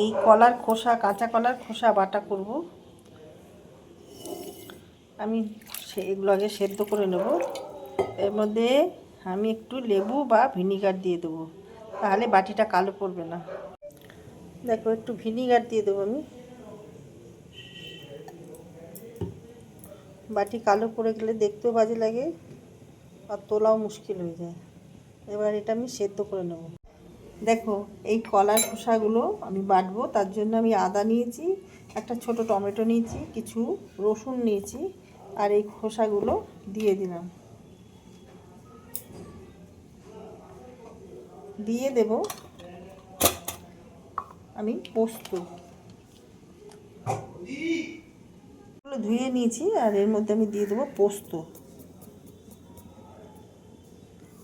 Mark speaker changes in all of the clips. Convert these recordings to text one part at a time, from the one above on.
Speaker 1: এই কলার খোসা, কাঁচা কলার খোসা বাটা করব। আমি এগুলো আগে সেদ্ধ করে নেব। এর মধ্যে আমি একটু লেবু বা ভিনিগার দিয়ে দেবো, তাহলে বাটিটা কালো পড়বে না। দেখো, একটু ভিনিগার দিয়ে দেবো আমি। বাটি কালো পড়ে গেলে দেখতেও বাজে লাগে আর তোলাও মুশকিল হয়ে যায়। এবার এটা আমি সেদ্ধ করে নেব। দেখো, এই কলার খোসাগুলো আমি বাটবো। তার জন্য আমি আদা নিয়েছি, একটা ছোট টমেটো নিয়েছি, কিছু রসুন নিয়েছি, আর এই খোসাগুলো দিয়ে দিলাম। দিয়ে দেব আমি পোস্ত, ধুয়ে নিয়েছি, আর এর মধ্যে আমি দিয়ে দেবো পোস্ত।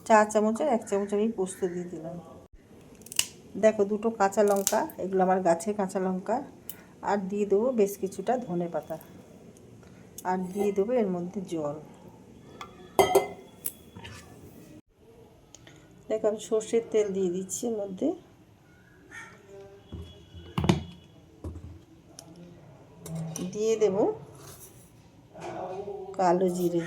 Speaker 1: 4 চামচের 1 চামচ আমি পোস্ত দিয়ে দিলাম। দেখো, 2টো কাঁচা লঙ্কা, এগুলো আমার গাছের কাঁচা লঙ্কা। আর দিয়ে দেবো বেশ কিছুটা ধনেপাতা, আর দিয়ে দেবো এর মধ্যে জল। দেখো, আমি সর্ষের তেল দিয়ে দিচ্ছি এর মধ্যে। দিয়ে দেব কালো জিরে।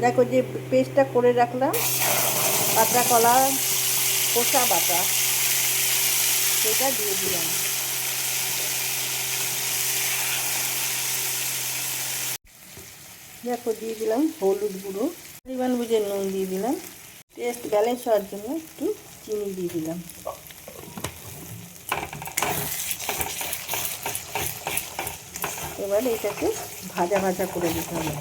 Speaker 1: দেখো, যে পেস্টটা করে রাখলাম কাঁচা কলা খোসা বাটা, সেটা দিয়ে দিলাম। দেখো, দিয়ে দিলাম হলুদ গুঁড়ো, পরিমাণ বুঝে নুন দিয়ে দিলাম, টেস্ট ব্যালেন্স হওয়ার জন্য একটু চিনি দিয়ে দিলাম। এবার এটাকে ভাজা ভাজা করে দিতে হবে।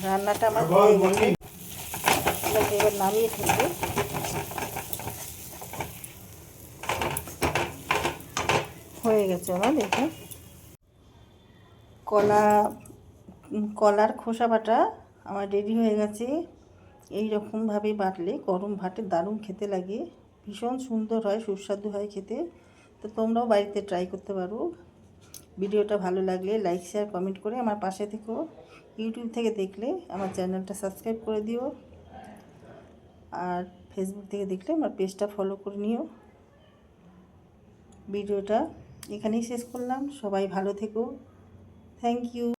Speaker 1: রান্নাটা আমার হয়ে গেছে, এবার নামিয়ে ফেলবো। হয়ে গেছে আমার এটা কলার খোসা বাটা আমার রেডি হয়ে গেছে। এই রকমভাবে বাটলে গরম ভাতে দারুণ খেতে লাগে, ভীষণ সুন্দর হয়, সুস্বাদু হয় খেতে। তো তোমরাও বাড়িতে ট্রাই করতে পারো। ভিডিওটা ভালো লাগলে লাইক, শেয়ার, কমেন্ট করে আমার পাশে থেকো। ইউটিউব থেকে দেখলে আমার চ্যানেলটা সাবস্ক্রাইব করে দিও, আর ফেসবুক থেকে দেখলে আমার পেজটা ফলো করে নিও। ভিডিওটা এখানেই শেষ করলাম। সবাই ভালো থেকো। Thank you.